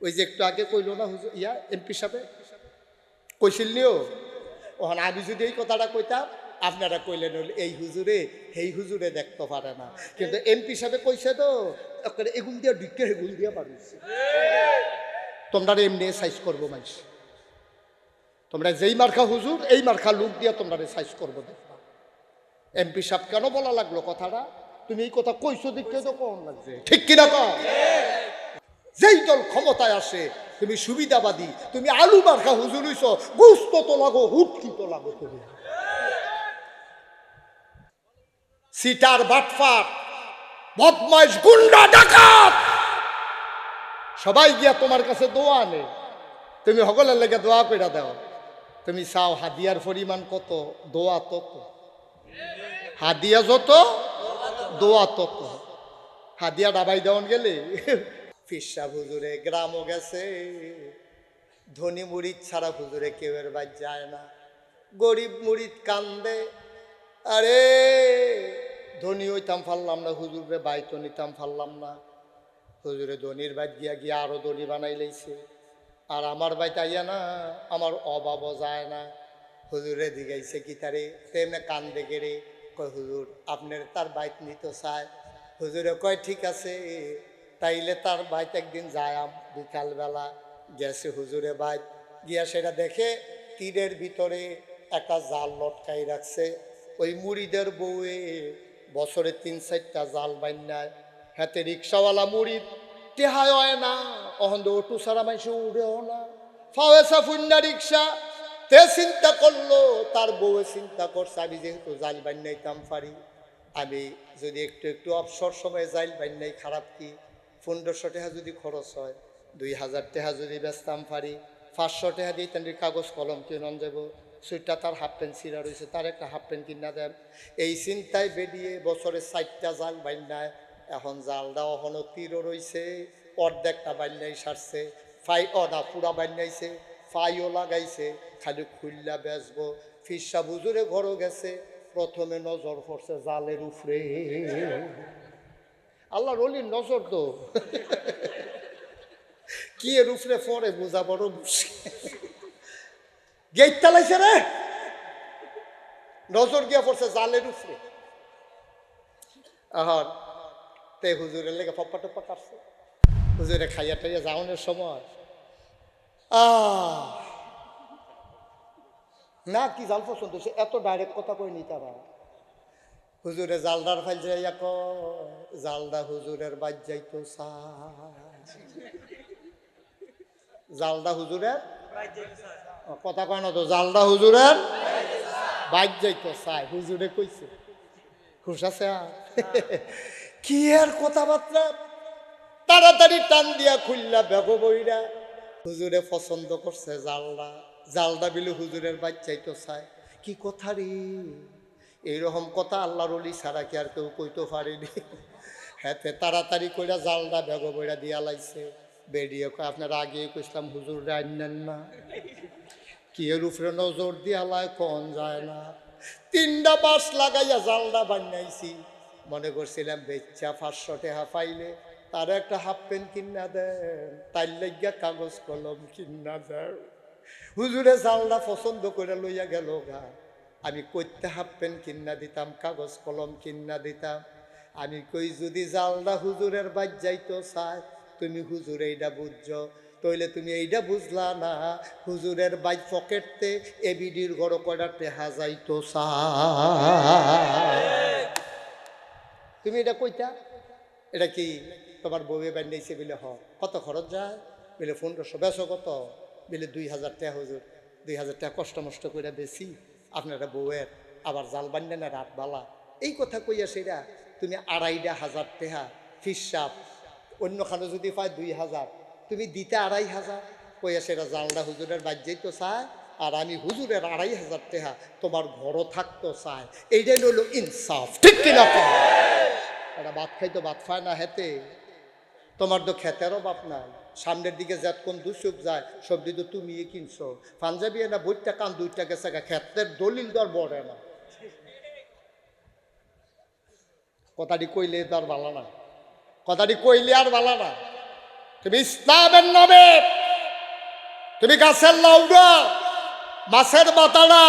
ওই যে একটু আগে কইল না হুজুর এমপি সাহেব কইছিল নিও ওখানে আমি যদি এই কথাটা কইতাম আপনারা কইলেন এই হুজুরে দেখতে পারে না, কিন্তু এমপি সাহেব কইছে তো এগুন দিয়ে ঢুকে এগুন দিয়ে পারিস তোমরা এমনি সাইজ করবো মানুষ, তোমরা যেই মার্কা হুজুর এই মার্কা লুক দিয়ে তোমরা সাইজ করবো দেখবা। এমপি সাহেব কেন বলা লাগলো কথাটা? তুমি এই কথা কইছো দেখতে তো কম লাগছে, ঠিক কিনা কম? যেই দল ক্ষমতায় আসে তুমি সুবিধাবাদী, তুমি আলু মার্কা হুজুর হইছ, গুস্ত তো লাগো হুটকি তো লাগো, তুমি সিটার বাটফার বদমাইশ গুন্ডা ডাকাত সবাই গিয়া তোমার কাছে দোয়া আনে, তুমি সকলের লেগে দোয়া কইরা দাও। তুমি চাও হাদিয়ার পরিমাণ কত, দোয়া তত। হাদিয়া যত দোয়া তত। হাদিয়া ডাবাই দেওয়ান গেলে ফিরসা হুজুরে গ্রামও গেছে, ধনী মুরিদ ছাড়া হুজুরে কেউ এর বাদ যায় না। গরিব মুরিদ কান্দে, আরে ধনী হইতাম পারলাম না, হুজুরে বাইতো নিতাম পারলাম না। হুজুরে ধনির বাইত গিয়া গিয়া আরো ধনী বানাই লাইছে, আর আমার বাইত আইয়া না আমার অভাবও যায় না। হুজুরে দিগাইছে কি তারে তেমনি কান্দে গেড়ে কয় হুজুর আপনার তার বাইত নিতে চায়। হুজুরে কয় ঠিক আছে, তাইলে তার বাইত একদিন যায়াম। বিকালবেলা গেছে হুজুরে বাইত, গিয়া সেটা দেখে তীরের ভিতরে একটা জাল লটকাই রাখছে। ওই মুড়িদের বউয়ে বছরে 3-4টা জাল বাইনায়, হাতে রিক্সাওয়ালা মুড়িদ টেহায় হয় না, অহন অটু সারা মাইসে উড়েও না, ফাওয়েসা ফুন্না রিক্সা। তে চিন্তা করলো, তার বউয়ে চিন্তা করছে আমি যেহেতু জাল বাইনাইতাম পারি, আমি যদি একটু একটু অবসর সময়ে জাইল বাইনাই খারাপ কি? 1500 টাকা যদি খরচ হয়, 2000 টাকা যদি বেচতাম পারি, 500 টাকা দিয়ে তেমনি কাগজ কলম কিনন যাব। সুইটটা তার হাফ প্যান্ট ছিঁড়া রয়েছে, তার একটা হাফ প্যান্ট কিনা দেন। এই চিন্তায় বেরিয়ে বছরে 4টা জাল বাইনায়, এখন জালটা এখনো তীরও রয়েছে, অর্ধেকটা বাইনাই সারছে, না পুরা বাইনাইছে, ফাইও লাগাইছে, খালি খুললা বেচবো। ফিরসা হুজুরে ঘরও গেছে, প্রথমে নজর পড়ছে জালের উপরে। আল্লাহর ওলির নজর তো কি এর উপরে পড়ে বোঝা বড় মুশকিল। গেট চালাইছে রে, নজর গিয়া পড়ছে জালের উপরে। আহার তে হুজুরের লেগে পপ্পা টপ্পা কাটছে। হুজুরে খাইয়া টাইয়া যাওয়ানোর সময় না কি জাল পছন্দ হচ্ছে, এত ডাইরেক্ট কথা কই নি তারা। হুজুরে জালদার ফাইল যাইয়া জালদা হুজুরের বাদ যাইতো জালদা হুজুরের কথা কয় না তো, জালদা হুজুরের বাদ যাইতো চাই। হুজুরে কইছে খুশ আছে কি আর কথাবার্তা, তাড়াতাড়ি টান দিয়া খুললা বেগো বইরা। হুজুরে পছন্দ করছে জালদা, জালদা বিলে হুজুরের বাদ চাইতো চাই। কি কথা রে, এইরকম কথা আল্লাহর ওলি ছাড়া কি আর কেউ কইতে পারেনি। হ্যাঁ তাড়াতাড়ি কইরা জালদা বেগো বইরা দিয়া লাইছে। বেরিয়ে কয় আপনারা আগে কইছিলাম হুজুর আইনেন না, কি এর উপরে নজর দিয়া লাই কন যায় না। 3টা বাঁশ লাগাইয়া জালদা বানাইছি, মনে করছিলাম বেচ্চা 500 টাকা পাইলে তার একটা হাফ প্যান্ট কিনা দেন, তাই লাগিয়া কাগজ কলম কিনা দেন। হুজুরে জালদা পছন্দ করে লইয়া গেল গা, আমি কইতে হাফ প্যান্ট কিনা দিতাম, কাগজ কলম কিনা দিতাম। আমি কই যদি জালদা হুজুরের বাদ যাইতো চায়, তুমি হুজুর এইটা বুঝছো, তইলে তুমি এইটা বুঝলা না হুজুরের বাইক পকেটতে এবিডির ঘর কয়টা টেহা যাইতো চায়। তুমি এটা কইতা এটা কি তোমার বউয়ে বান্ধাইছে বলে কত খরচ যায় বলে 1500, বেশো কত বলে 2000 টাকা। হুজুর 2000 টাকা কষ্ট মষ্ট করে বেশি, আপনারা বউয়ের আবার জাল বান্ধে না রাত বালা, এই কথা কইয়া সেটা তুমি 2500 টাকা ফিসাব, অন্যখানে যদি পায় 2000, তুমি দিতে 2500 কইয়া সেটা জালটা হুজুরের বাদ যাইতো চায়, আর আমি হুজুরের 2500 টাকা তোমার ঘরও থাকতো চায়। এইটাই হলো ইনসাফ, ঠিক কিনা? এটা ভাত খাইতো ভাত খায় না হেতে, তোমার তো খেতেরও বাপ নাই, সামনের দিকে যতক্ষণ দুসুক যায় সবজি তো তুমি কিনছো, পাঞ্জাবি না বইটা কান 2টা গেছে খেতের দলিল দর বড়ে না। কথাটি কইলে তো আর ভালো না, কথাটি কইলে আর ভালো না। তুমি ইসলামের নামে তুমি গাছের লাউডা, মাছের মাথাটা,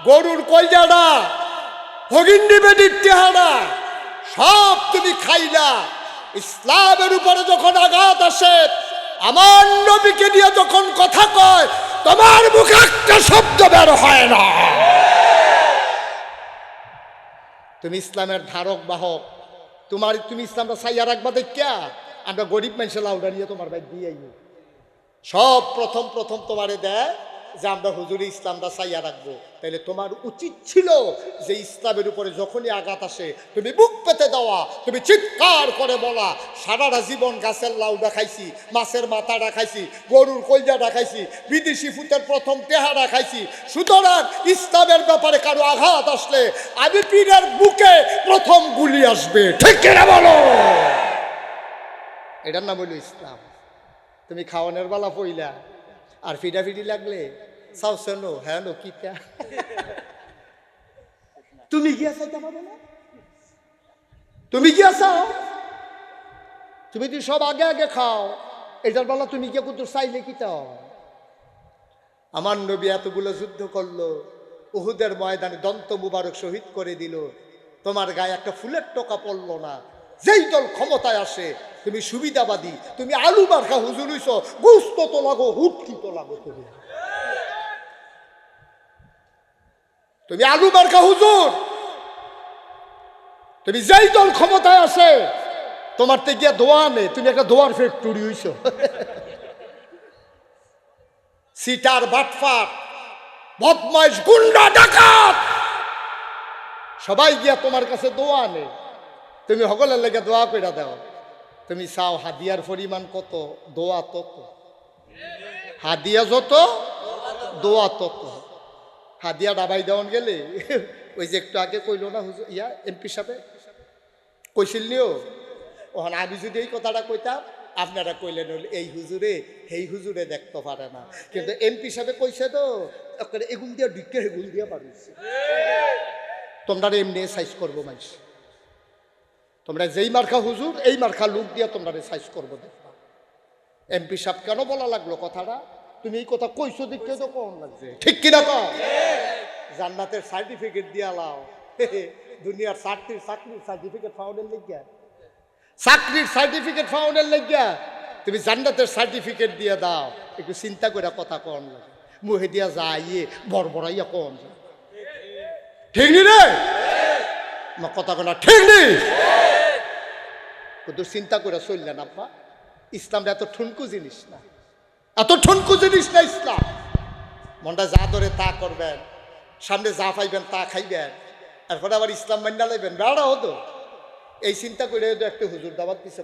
গরুর কলজাটা, হগিন্ডি বেডির চেহারা সব তুমি খাইলা। ইসলামের উপরে যখন আঘাত আসে, আমার নবীকে নিয়ে যখন কথা কয়, তোমার মুখে একটা শব্দ বের হয় না। তুমি ইসলামের ধারক বাহক, তুমি ইসলামটা চাইয়া রাখবা দেখিয়া আমরা গরিব মানুষের লাউডা নিয়ে তোমার ভাই দিয়ে সব প্রথম তোমারে দেয় যে আমরা হুজুরি ইসলামটা চাইয়া রাখবো। তাইলে তোমার উচিত ছিল যে ইসলামের উপরে যখনই আঘাত আসে তুমি বুক পেতে দেওয়া, তুমি চিৎকার করে বলা, সারাটা জীবন গাছের লাউডা খাইছি, মাছের মাথাটা খাইছি, গরুর কলজাটা খাইছি, বিদেশি ফুতের প্রথম টেহারা খাইছি, সুতরাং ইসলামের ব্যাপারে কারো আঘাত আসলে আমি পীরের বুকে প্রথম গুলি আসবে। ঠিক কিনা বলো? এটার নাম হইল ইসলাম। তুমি খাওয়ানোর বেলা পইলা আর ফিডাফিডি লাগলে চাও শোনো, হ্যাঁ নো কিটা তুমি গিয়া চাইতে পারো না, তুমি গিয়া চাও, তুমি তো সব আগে আগে খাও, এটার বেলা তুমি গিয়া কিন্তু চাইলে কিটাও। আমার নবী এতগুলো যুদ্ধ করলো, উহুদের ময়দানে দন্ত মুবারক শহীদ করে দিল, তোমার গায়ে একটা ফুলের টোকা পড়লো না। যেই দল ক্ষমতায় আসে তুমি সুবিধাবাদী, তুমি আলু মার্কা হুজুর হইছ, গুস্ত তো লাগো, হুটকি তো লাগো, তুমি আলু মার্কা হুজুর। তুমি যেই দল ক্ষমতায় আসে তোমার তে গিয়া দোয়া নে, তুমি একটা দোয়ার ফ্যাক্টরি হইছ। সিটার বাটফাট বদমাইশ গুন্ডা ডাকাত সবাই গিয়া তোমার কাছে দোয়া নে, তুমি সকলের লেগে দোয়া কইরা দাও। তুমি চাও হাদিয়ার পরিমাণ কত, দোয়া তত। হাদিয়া যত দোয়া তত। হাদিয়া ডাবাই দেওয়ান গেলে ওই যে একটু আগে কইল না হুজুর এমপি সাহেব কইছিল নিও, ওখানে আমি যদি এই কথাটা কইতাম আপনারা কইলেন এই হুজুরে এই হুজুরে দেখতে পারে না, কিন্তু এমপি সাহেব কইছে তো এগুল দিয়া ঢুকে এগুল দিয়া পারিছে। তোমরা এমনি সাইজ করবো মানুষ, তোমরা যেই মার্কা হুজুর এই মার্কা লোক দিয়া তোমরা সাইজ করবো দেখবা। এমপি সাহেব কেন বলা লাগলো কথাটা? তুমি এই কথা কইছো দেখতে তো কম লাগছে, ঠিক কিনা কম? জান্নাতের সার্টিফিকেট দিয়া লাও, দুনিয়ার চাকরির সার্টিফিকেট ফাউন্ডের লেগিয়া, চাকরির সার্টিফিকেট ফাউন্ডের লেগিয়া তুমি জান্নাতের সার্টিফিকেট দিয়ে দাও। একটু চিন্তা করে কথা কম লাগে, মুহে দিয়া যাইয়ে বড়বড়াইয়া কম যায়, ঠিক নি রে? কথা কোনা ঠিক নেই? কিন্তু চিন্তা করে চললেন আব্বা, ইসলামটা এত ঠুনকু জিনিস না, এত ঠুনকু জিনিস না ইসলাম। মনটা যা ধরে তা করবেন, সামনে যা পাইবেন তা খাইবেন, এরপরে আবার ইসলাম মান্না লাইবেন, বেড়া হতো। এই চিন্তা করে একটা হুজুর দাওয়াত দিছে